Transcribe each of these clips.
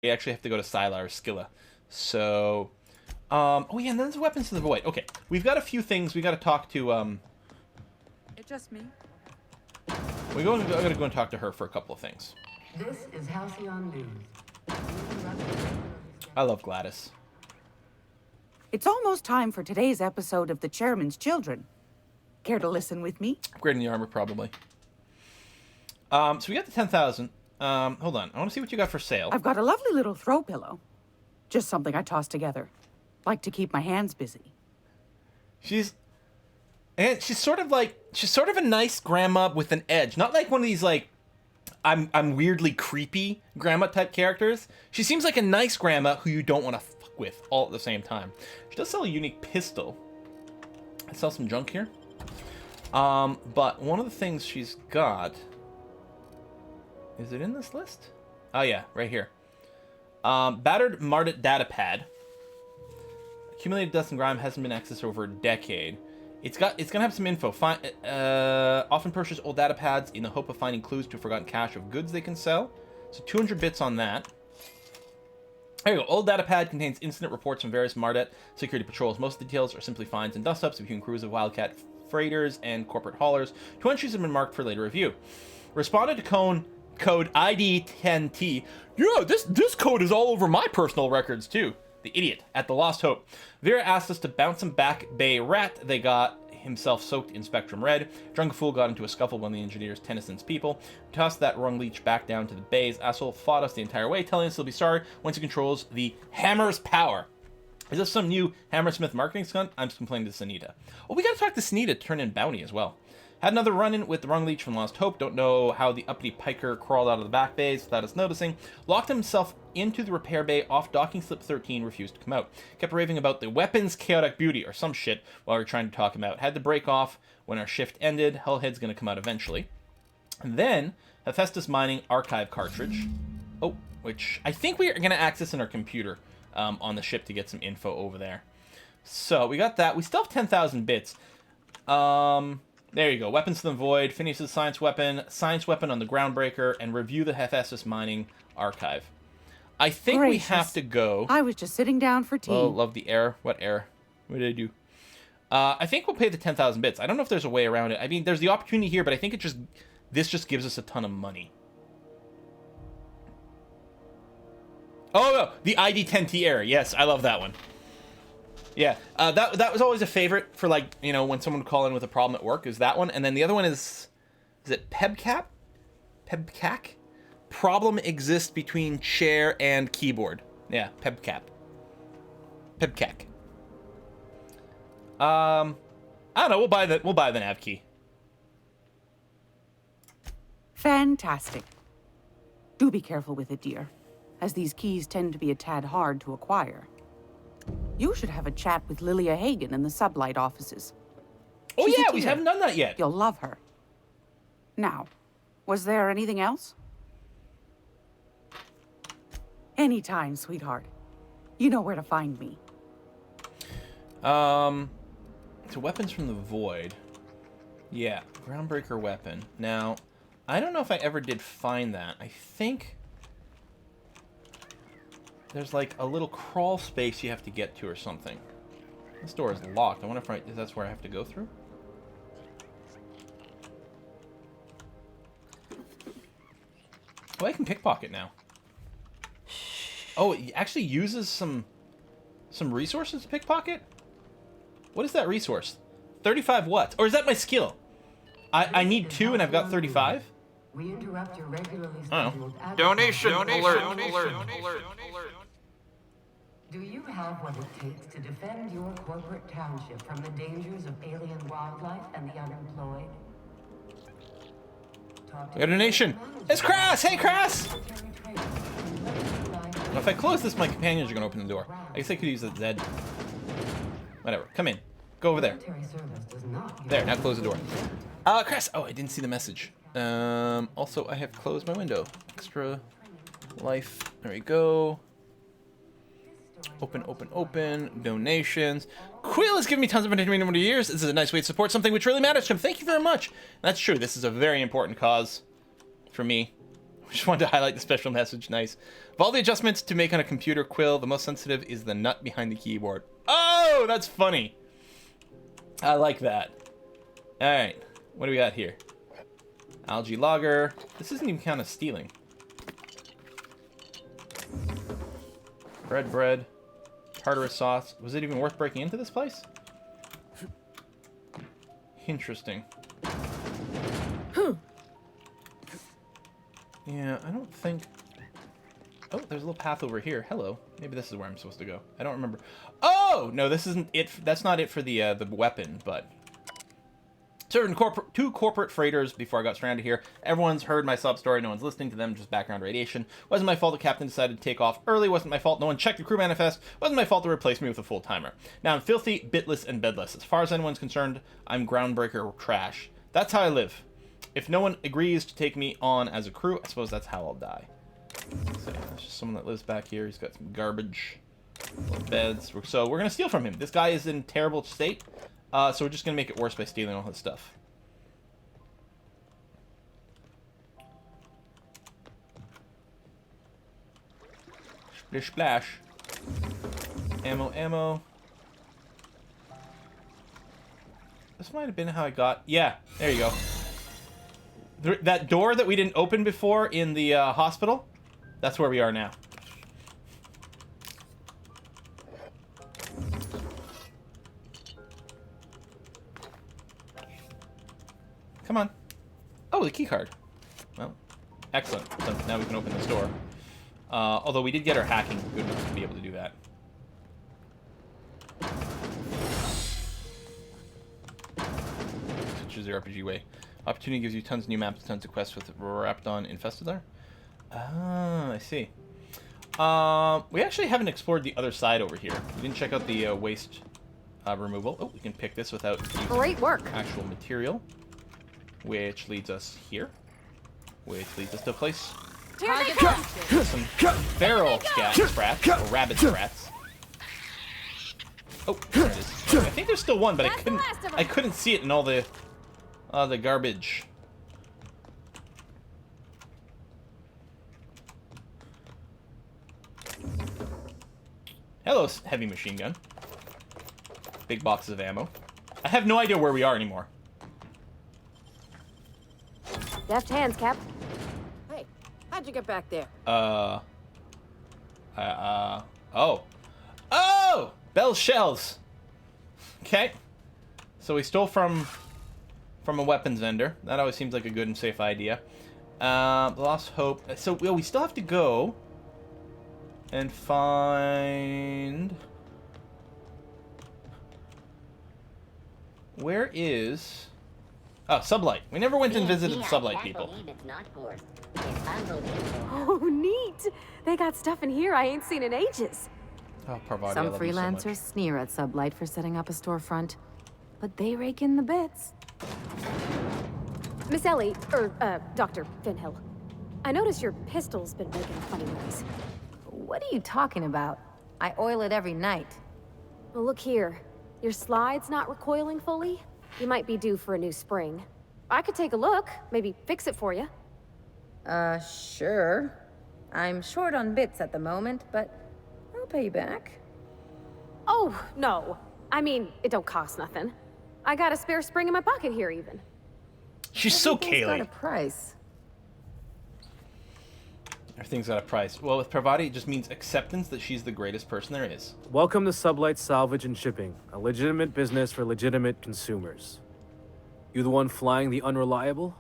we actually have to go to Sylar or Skilla. So, oh yeah, and then there's weapons to the void. Okay, we've got a few things. We got to talk to, It's just me. I gotta go and talk to her for a couple of things. This is Halcyon News. I love Gladys. It's almost time for today's episode of The Chairman's Children. Care to listen with me? Upgrading the armor, probably. So we got the 10,000. Hold on. I want to see what you got for sale. I've got a lovely little throw pillow. Just something I toss together. Like to keep my hands busy. She's sort of a nice grandma with an edge. Not like one of these, like, I'm weirdly creepy grandma type characters. She seems like a nice grandma who you don't want to fuck with all at the same time. She does sell a unique pistol. I sell some junk here. But one of the things she's got... Is it in this list? Oh yeah, right here. Battered Mardit data pad. Accumulated dust and grime hasn't been accessed over a decade. It's gonna have some info. Often purchase old data pads in the hope of finding clues to a forgotten cache of goods they can sell. So 200 bits on that. There you go. Old data pad contains incident reports from various Mardet security patrols. Most of the details are simply finds and dust-ups of human crews of Wildcat freighters and corporate haulers. 2 entries have been marked for later review. Responded to code ID10T. Yeah, this code is all over my personal records too. The idiot at the Lost Hope. Vera asked us to bounce him back Bay Rat. They got himself soaked in Spectrum Red. Drunken Fool got into a scuffle with one of the engineers, Tennyson's people. We tossed that rung leech back down to the bays. Asshole fought us the entire way, telling us he'll be sorry once he controls the Hammer's power. Is this some new Hammersmith marketing stunt? I'm just complaining to Sunita. Oh, we gotta talk to Sunita to turn in bounty as well. Had another run-in with the Rung Leech from Lost Hope. Don't know how the uppity piker crawled out of the back bays without us noticing. Locked himself into the repair bay off docking slip 13, refused to come out. Kept raving about the weapon's chaotic beauty or some shit while we were trying to talk him out. Had to break off when our shift ended. Hellhead's gonna come out eventually. And then, Hephaestus Mining Archive cartridge. Oh, which I think we are gonna access in our computer on the ship to get some info over there. So, we got that. We still have 10,000 bits. There you go. Weapons to the Void, finish the science weapon on the Groundbreaker, and review the Hephaestus Mining Archive. I think Gracious. we have to go. I was just sitting down for tea. Oh, love the error. What error? What did I do? I think we'll pay the 10,000 bits. I don't know if there's a way around it. I mean, there's the opportunity here, but I think this just gives us a ton of money. Oh, no. The ID10T error. Yes, I love that one. Yeah, that was always a favorite for, like, you know, when someone would call in with a problem at work, is that one. And then the other one is it PEBCAP? PEBCAC? Problem exists between chair and keyboard. Yeah, PEBCAP. PEBCAC. I don't know, we'll buy the Navkey. Fantastic. Do be careful with it, dear, as these keys tend to be a tad hard to acquire. You should have a chat with Lilia Hagen in the SubLight offices. Oh She's a yeah, we dear. haven't done that yet. You'll love her. Now, was there anything else? Anytime, sweetheart. You know where to find me. So weapons from the void. Yeah, Groundbreaker weapon. Now, I don't know if I ever did find that. I think there's like a little crawl space you have to get to or something. This door is locked. I wonder if that's where I have to go through. Oh, I can pickpocket now. Oh, it actually uses some resources to pickpocket? What is that resource? 35 what? Or is that my skill? I need 2 and I've got 35? We interrupt your regularly I don't scheduled Donation alert. Do you have what it takes to defend your corporate township from the dangers of alien wildlife and the unemployed? Talk to We got a donation. It's Crass! Hey, Crass! Well, if I close this, my companions are going to open the door. I guess I could use the Z. Whatever. Come in. Go over there. Military service does not There, now close the door. Crass! Oh, I didn't see the message. Also, I have closed my window. Extra life. There we go. Open, open, open. Donations. Quill has given me tons of entertainment over the years. This is a nice way to support something which really matters to him. Thank you very much. That's true. This is a very important cause for me. Just wanted to highlight the special message. Nice. Of all the adjustments to make on a computer quill, the most sensitive is the nut behind the keyboard. Oh, that's funny. I like that. All right. What do we got here? Algae logger. This isn't even kind of stealing. Bread. Tartarus sauce. Was it even worth breaking into this place? Interesting. Yeah, I don't think... Oh, there's a little path over here. Hello. Maybe this is where I'm supposed to go. I don't remember. Oh! No, this isn't it. That's not it for the weapon, but... Served in two corporate freighters before I got stranded here. Everyone's heard my sub story. No one's listening to them. Just background radiation. Wasn't my fault the captain decided to take off early. Wasn't my fault no one checked the crew manifest. Wasn't my fault to replace me with a full-timer. Now I'm filthy, bitless, and bedless. As far as anyone's concerned, I'm Groundbreaker trash. That's how I live. If no one agrees to take me on as a crew, I suppose that's how I'll die. So yeah, that's just someone that lives back here. He's got some garbage, little beds. So we're gonna steal from him. This guy is in terrible state. So we're just going to make it worse by stealing all his stuff. Splish splash. Ammo. This might have been how I got... Yeah, there you go. That door that we didn't open before in the hospital, that's where we are now. Come on. Oh, the key card. Well, excellent. So now we can open this door. Although we did get our hacking good enough to be able to do that. Choose the RPG way. Opportunity gives you tons of new maps, tons of quests with Raptor infested there. Ah, I see. We actually haven't explored the other side over here. We didn't check out the waste removal. Oh, we can pick this without using Great work. Actual material. Which leads us here. Which leads us to a place. Some feral sprats, or rabbit sprats. Oh, there it is. I think there's still one, but I couldn't see it in all the garbage. Hello, heavy machine gun. Big boxes of ammo. I have no idea where we are anymore. Deft hands, Cap. Hey, how'd you get back there? Oh! Bell shells! Okay. So we stole from a weapons vendor. That always seems like a good and safe idea. Lost hope. So we still have to go and find... Where is... Oh, SubLight. We never went and visited the SubLight people. Oh, neat. They got stuff in here I ain't seen in ages. Oh, Parvati, Some I love you so freelancers much. sneer at SubLight for setting up a storefront, but they rake in the bits. Miss Ellie, Dr. Finhill. I noticed your pistol's been making a funny noise. What are you talking about? I oil it every night. Well, look here. Your slide's not recoiling fully. You might be due for a new spring. I could take a look, maybe fix it for you. Sure. I'm short on bits at the moment, but I'll pay you back. Oh, no. I mean, it don't cost nothing. I got a spare spring in my pocket here, even. She's so Everything's got Kaylee. a price. Everything's got a price. Well, with Parvati, it just means acceptance that she's the greatest person there is. Welcome to SubLight Salvage and Shipping, a legitimate business for legitimate consumers. You the one flying the unreliable?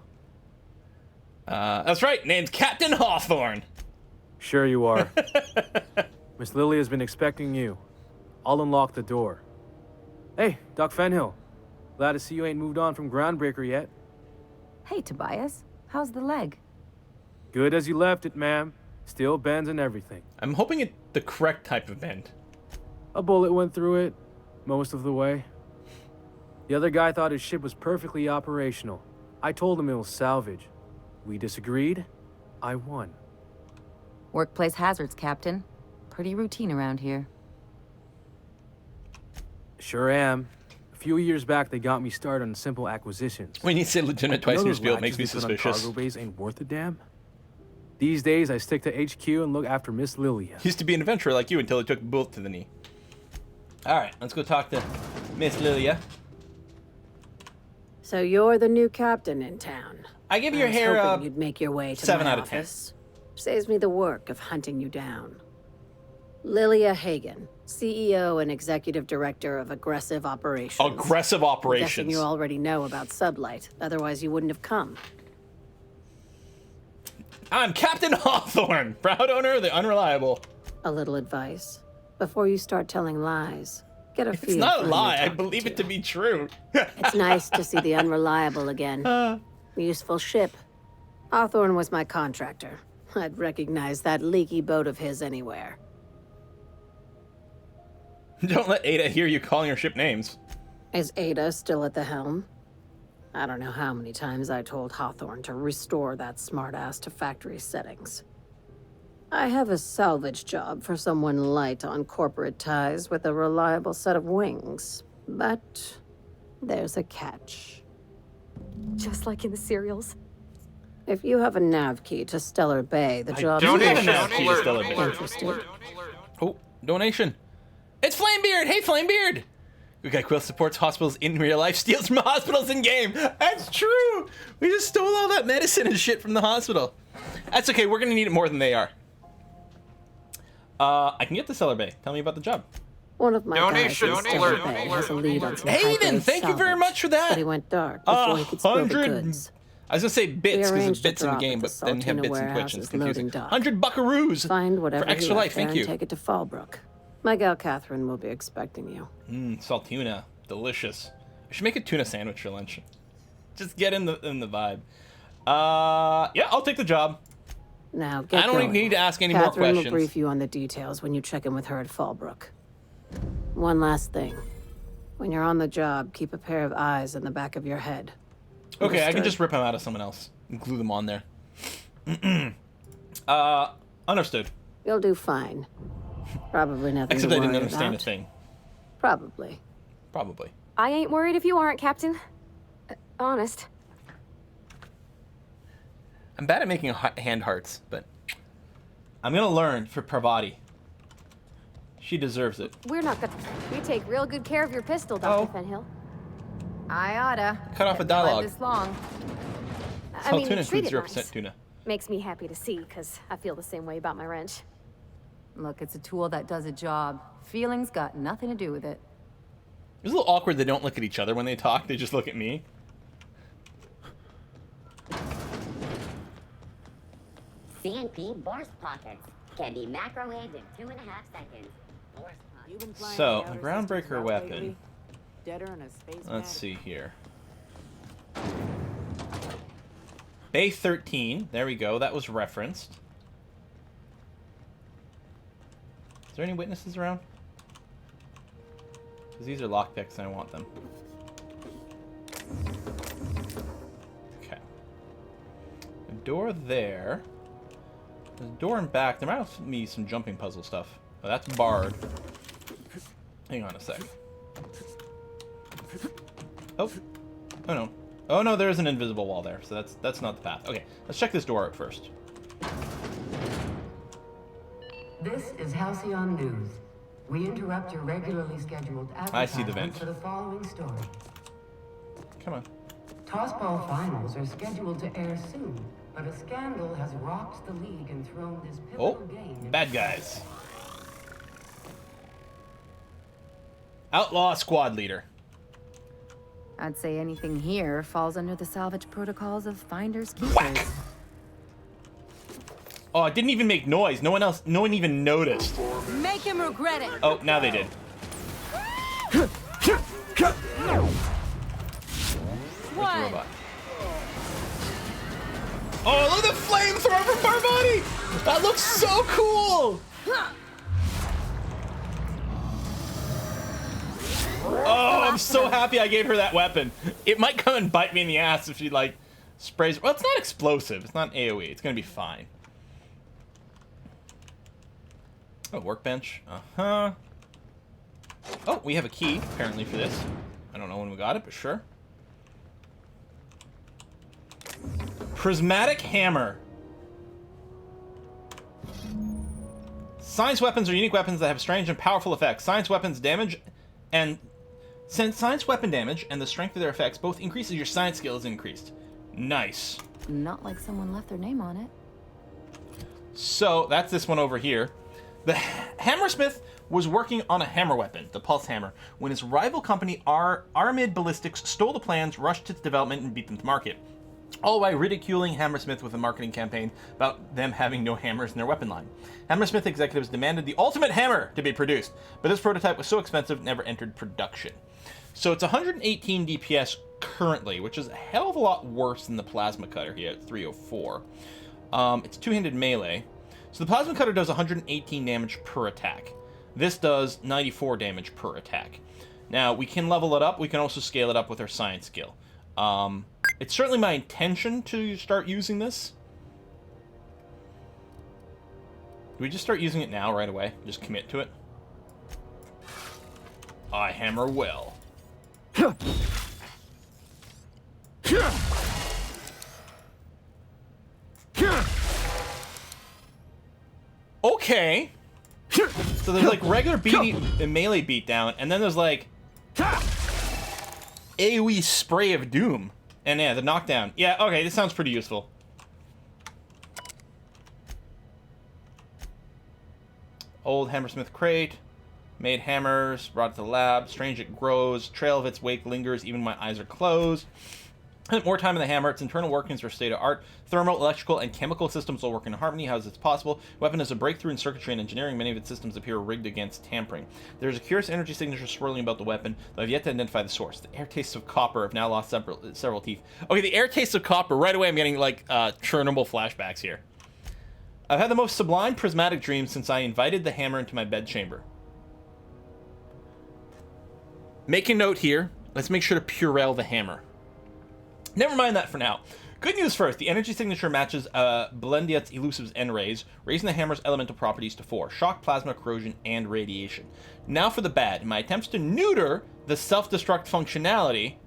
That's right. Name's Captain Hawthorne. Sure you are. Miss Lily has been expecting you. I'll unlock the door. Hey, Doc Fenhill. Glad to see you ain't moved on from Groundbreaker yet. Hey, Tobias. How's the leg? Good as you left it, ma'am. Still bends and everything. I'm hoping it's the correct type of bend. A bullet went through it, most of the way. The other guy thought his ship was perfectly operational. I told him it was salvage. We disagreed. I won. Workplace hazards, Captain. Pretty routine around here. Sure am. A few years back, they got me started on simple acquisitions. When you say legitimate twice in your spiel, it makes me You know those latches they put on suspicious. cargo bays ain't worth a damn? These days, I stick to HQ and look after Miss Lilia. Used to be an adventurer like you until he took a bullet to the knee. Alright, let's go talk to Miss Lilia. So you're the new captain in town. I give your was hair hoping you'd make your way to 7 my out of 10. office. Saves me the work of hunting you down. Lilia Hagen, CEO and Executive Director of Aggressive Operations. Aggressive I'm Operations. guessing you already know about SubLight, otherwise you wouldn't have come. I'm Captain Hawthorne, proud owner of the Unreliable. A little advice. Before you start telling lies, get a feel It's not for a who lie. you're I talking believe it to be true. It's nice to see the Unreliable again. Useful ship. Hawthorne was my contractor. I'd recognize that leaky boat of his anywhere. Don't let Ada hear you calling her ship names. Is Ada still at the helm? I don't know how many times I told Hawthorne to restore that smartass to factory settings. I have a salvage job for someone light on corporate ties with a reliable set of wings, but there's a catch. Just like in the serials. If you have a Navkey to Stellar Bay, the job Donation is alert. interested. Oh, donation. It's Flamebeard! Hey, Flamebeard! Good Guy Quill supports hospitals in real life, steals from hospitals in game. That's true! We just stole all that medicine and shit from the hospital. That's okay, we're gonna need it more than they are. I can get to Stellar Bay. Tell me about the job. One of my Donation guys in Stellar alert. Bay has a lead on some Hey then, high-grade thank you very salvage, much for that. But he went dark before he could spill the 100 goods. I was gonna say bits because arranged of bits a in the drop game, at but the then have Saltina bits in Twitch warehouse and it's is confusing. loading dock. 100 buckaroos Find whatever for extra he left life, thank there you. and take it to Fallbrook. My gal Catherine will be expecting you. Salt tuna, delicious. I should make a tuna sandwich for lunch. Just get in the vibe. Yeah, I'll take the job. Now get I don't going. need to ask any more Catherine questions. will brief you on the details when you check in with her at Fallbrook. One last thing. When you're on the job, keep a pair of eyes in the back of your head. Okay, I can Understood? just rip them out of someone else and glue them on there. Understood. You'll do fine. Probably nothing Except to I didn't worry understand about. a thing. Probably. Probably. I ain't worried if you aren't, Captain. Honest. I'm bad at making hand hearts, but I'm gonna learn for Parvati. She deserves it. We're not gonna... We take real good care of your pistol, Dr. Fenhill. I oughta. Cut off a Kept my dialogue. This long. I Salt mean, tuna you treat includes it 0% nice. tuna. Makes me happy to see, because I feel the same way about my wrench. Look, it's a tool that does a job. Feelings got nothing to do with it. It's a little awkward they don't look at each other when they talk, they just look at me. CNP burst pockets can be microwaved in 2.5 seconds. So, a groundbreaker weapon. Let's see here. Bay 13, there we go, that was referenced. Is there any witnesses around? Because these are lockpicks and I want them. Okay. A door there. There's a door in back. There might also be some jumping puzzle stuff. Oh, that's barred. Hang on a sec. Oh. Oh no. Oh no, there is an invisible wall there, so that's not the path. Okay, let's check this door out first. This is Halcyon News. We interrupt your regularly scheduled I see the vent. advertisement for the following story. Come on. Tossball finals are scheduled to air soon, but a scandal has rocked the league and thrown this Oh, pivotal game into bad guys. Outlaw squad leader. I'd say anything here falls under the salvage protocols of finders keepers. Whack. Oh, it didn't even make noise. No one even noticed. Make him regret it. Oh, now they did. One. Robot. Oh, look at the flamethrower from Parvati! That looks so cool! Oh, I'm so happy I gave her that weapon. It might come and bite me in the ass if she, like, sprays. Well, it's not explosive. It's not AoE. It's gonna be fine. Oh, workbench. Uh-huh. Oh, we have a key, apparently, for this. I don't know when we got it, but sure. Prismatic hammer. Science weapons are unique weapons that have strange and powerful effects. Science weapons damage and since science weapon damage and the strength of their effects both increases, your science skill is increased. Nice. Not like someone left their name on it. So that's this one over here. The Hammersmith was working on a hammer weapon, the Pulse Hammer, when his rival company Armid Ballistics stole the plans, rushed to its development, and beat them to market. All while ridiculing Hammersmith with a marketing campaign about them having no hammers in their weapon line. Hammersmith executives demanded the ultimate hammer to be produced, but this prototype was so expensive it never entered production. So it's 118 DPS currently, which is a hell of a lot worse than the Plasma Cutter here at 304. It's two-handed melee. So the Plasma Cutter does 118 damage per attack. This does 94 damage per attack. Now, we can level it up. We can also scale it up with our science skill. It's certainly my intention to start using this. Do we just start using it now, right away? Just commit to it? I hammer well. Okay. So there's like regular melee beatdown, and then there's like AoE spray of doom. And yeah, the knockdown. Yeah, okay, this sounds pretty useful. Old Hammersmith crate. Made hammers, brought it to the lab. Strange it grows. Trail of its wake lingers, even when my eyes are closed. Spent more time in the hammer. Its internal workings are state of art. Thermal, electrical, and chemical systems all work in harmony. How is this possible? Weapon is a breakthrough in circuitry and engineering. Many of its systems appear rigged against tampering. There is a curious energy signature swirling about the weapon, though I've yet to identify the source. The air tastes of copper. I've now lost several teeth. Okay, the air tastes of copper. Right away, I'm getting like Chernobyl flashbacks here. I've had the most sublime prismatic dream since I invited the hammer into my bedchamber. Make a note here. Let's make sure to Purell the hammer. Never mind that for now. Good news first. The energy signature matches Blendiat's Elusive's N-rays, raising the hammer's elemental properties to 4. Shock, plasma, corrosion, and radiation. Now for the bad. In my attempts to neuter the self-destruct functionality,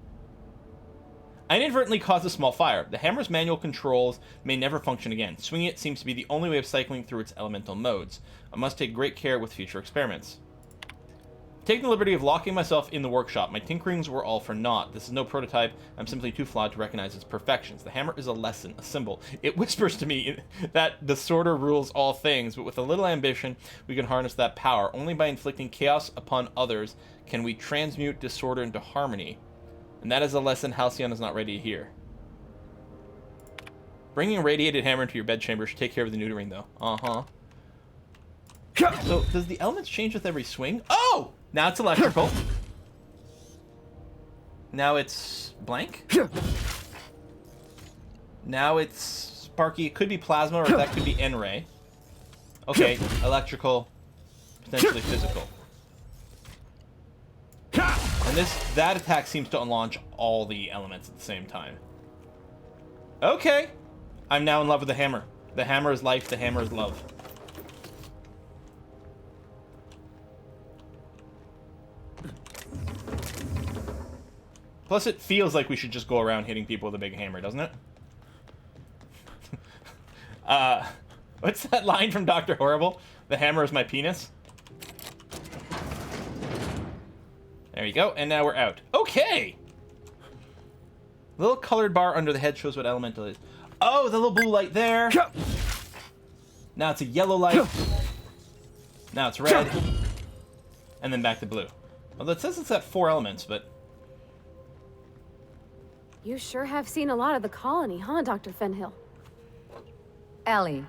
I inadvertently caused a small fire. The hammer's manual controls may never function again. Swinging it seems to be the only way of cycling through its elemental modes. I must take great care with future experiments. Taking the liberty of locking myself in the workshop, my tinkerings were all for naught. This is no prototype. I'm simply too flawed to recognize its perfections. The hammer is a lesson, a symbol. It whispers to me that disorder rules all things, but with a little ambition, we can harness that power. Only by inflicting chaos upon others can we transmute disorder into harmony. And that is a lesson Halcyon is not ready to hear. Bringing a radiated hammer into your bedchamber should take care of the neutering, though. Uh-huh. So, does the elements change with every swing? Oh! Now it's electrical. Now it's blank. Now it's sparky. It could be plasma, or that could be N-ray. Okay, electrical, potentially physical. And that attack seems to unlaunch all the elements at the same time. Okay. I'm now in love with the hammer. The hammer is life, the hammer is love. Plus, it feels like we should just go around hitting people with a big hammer, doesn't it? What's that line from Dr. Horrible? The hammer is my penis? There you go, and now we're out. Okay! The little colored bar under the head shows what elemental is. Oh, the little blue light there. Now it's a yellow light. Now it's red. And then back to blue. Well, it says it's at 4 elements, but... You sure have seen a lot of the colony, huh, Dr. Fenhill? Ellie.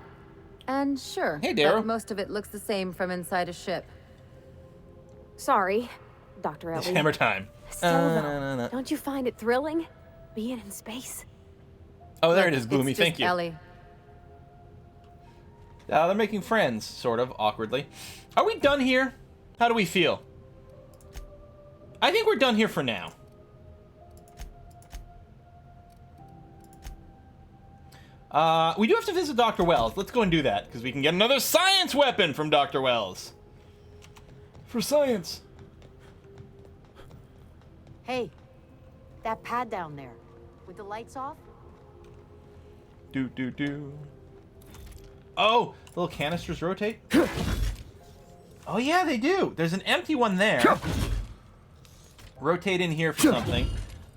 And sure, hey, Darrow. but most of it looks the same from inside a ship. Sorry, Dr. Ellie. It's hammer time. Still, though, don't you find it thrilling? Being in space? Oh, there it is, Gloomy. It's just Thank you. Ellie. They're making friends, sort of, awkwardly. Are we done here? How do we feel? I think we're done here for now. We do have to visit Dr. Wells. Let's go and do that, because we can get another science weapon from Dr. Wells. For science. Hey, that pad down there, with the lights off? Do. Oh, little canisters rotate? Oh yeah, they do. There's an empty one there. Rotate in here for something.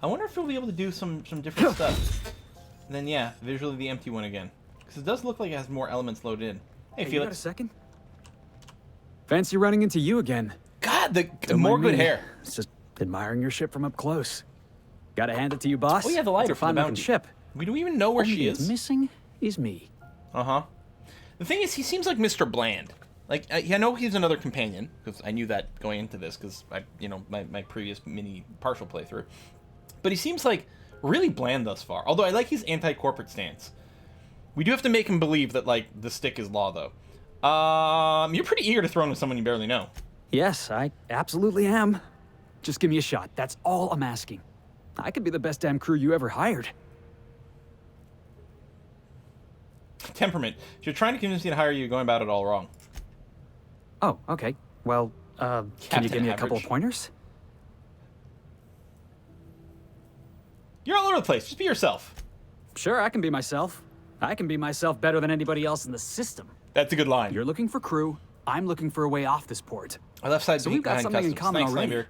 I wonder if we'll be able to do some different stuff. And then yeah, visually the empty one again. Because it does look like it has more elements loaded in. Hey, Felix. You got a second? Fancy running into you again. God, the Don't more mind good me. hair. It's just admiring your ship from up close. Gotta hand it to you, boss. Oh yeah, the lighter It's a for the fine-looking bounty. ship. We don't even know where Only she is is. missing is me. Uh-huh. The thing is, he seems like Mr. Bland. Like, I know he's another companion, because I knew that going into this, because my previous mini partial playthrough. But he seems like really bland thus far. Although I like his anti-corporate stance. We do have to make him believe that, like, the stick is law, though. You're pretty eager to throw in with someone you barely know. Yes, I absolutely am. Just give me a shot. That's all I'm asking. I could be the best damn crew you ever hired. Temperament. If you're trying to convince me to hire you, you're going about it all wrong. Oh, okay. Well, can Captain you give me a couple Average. of pointers? You're all over the place. Just be yourself. Sure, I can be myself. I can be myself better than anybody else in the system. That's a good line. You're looking for crew. I'm looking for a way off this port. Our left side So we've got behind something in customs. common Thanks, already. Slander.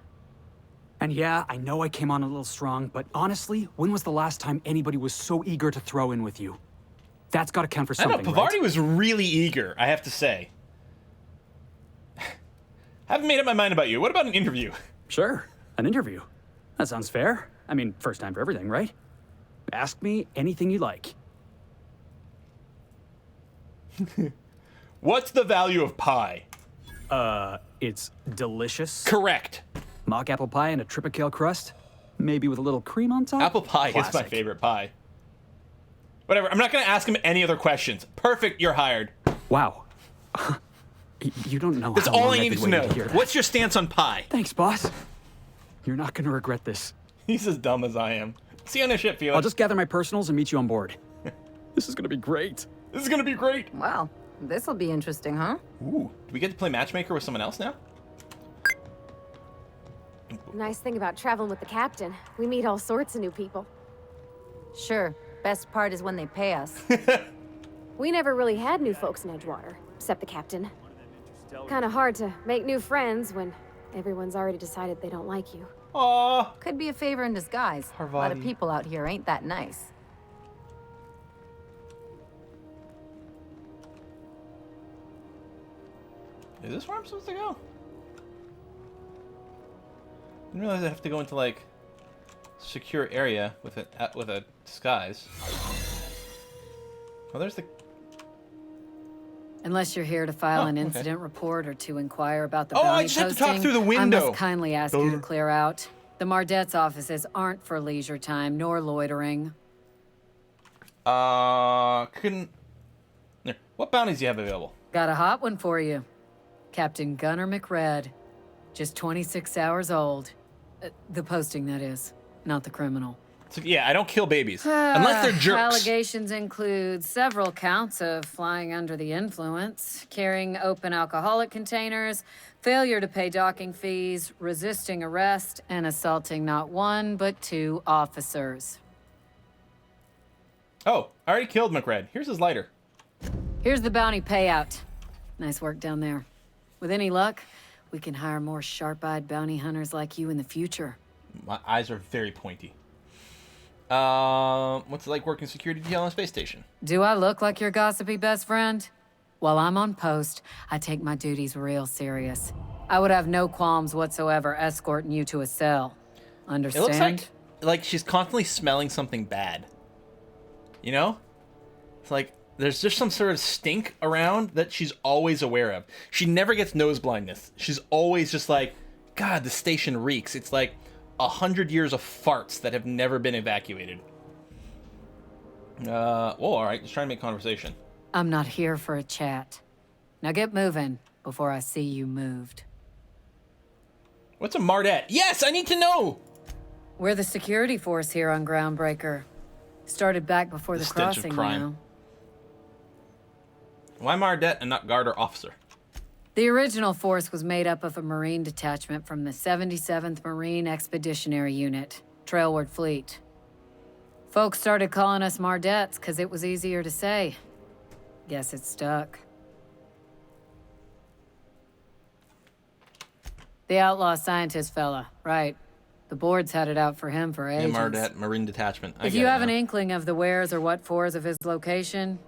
And yeah, I know I came on a little strong, but honestly, when was the last time anybody was so eager to throw in with you? That's got to count for I know, something, Pavardi right? was really eager, I have to say. Haven't made up my mind about you. What about an interview? Sure, an interview. That sounds fair. I mean, first time for everything, right? Ask me anything you like. What's the value of pie? It's delicious. Correct. Mock apple pie and a tripicale crust. Maybe with a little cream on top. Apple pie is my Classic. favorite pie. Whatever, I'm not going to ask him any other questions. Perfect, you're hired. Wow. You don't know That's how all long I I've needed been to waiting know. hear that. What's your stance on pie? Thanks, boss. You're not gonna regret this. He's as dumb as I am. See you on the ship, Felix. I'll just gather my personals and meet you on board. This is gonna be great. This is going to be great. Well, this'll be interesting, huh? Ooh, do we get to play matchmaker with someone else now? Nice thing about traveling with the captain, we meet all sorts of new people. Sure. Best part is when they pay us. We never really had new folks in Edgewater, except the captain. Kind of hard to make new friends when everyone's already decided they don't like you. Aww. Could be a favor in disguise. A lot of Parvati. people out here ain't that nice. Is this where I'm supposed to go? Didn't realize I have to go into, like, secure area with a disguise. Oh, there's the... Unless you're here to file Oh, an okay. incident report or to inquire about the Oh, I bounty just have to talk posting, through the I window. must kindly ask you to Duh. clear out. The Mardet's offices aren't for leisure time nor loitering. Couldn't... There. What bounties do you have available? Got a hot one for you. Captain Gunnar McRed. Just 26 hours old. The posting, that is. Not the criminal. So, yeah, I don't kill babies. Unless they're jerks. Allegations include several counts of flying under the influence, carrying open alcoholic containers, failure to pay docking fees, resisting arrest, and assaulting not one, but 2 officers. Oh, I already killed McRed. Here's his lighter. Here's the bounty payout. Nice work down there. With any luck, we can hire more sharp-eyed bounty hunters like you in the future. My eyes are very pointy. What's it like working security detail on a space station? Do I look like your gossipy best friend? While I'm on post, I take my duties real serious. I would have no qualms whatsoever escorting you to a cell. It Understand? looks like she's constantly smelling something bad. You know? It's like there's just some sort of stink around that she's always aware of. She never gets nose blindness. She's always just like, God, the station reeks. It's like 100 years of farts that have never been evacuated. Well, all right. Just trying to make conversation. I'm not here for a chat. Now get moving before I see you moved. What's a Mardet? Yes, I need to know. We're the security force here on Groundbreaker. Started back before The the stench of crossing, crime. you know. Why Mardet and not guard or officer? The original force was made up of a Marine detachment from the 77th Marine Expeditionary Unit, Trailward Fleet. Folks started calling us Mardets because it was easier to say. Guess it stuck. The outlaw scientist fella, right. The board's had it out for him for ages. Marine Detachment. If you have an inkling of the wheres or what-fors of his location,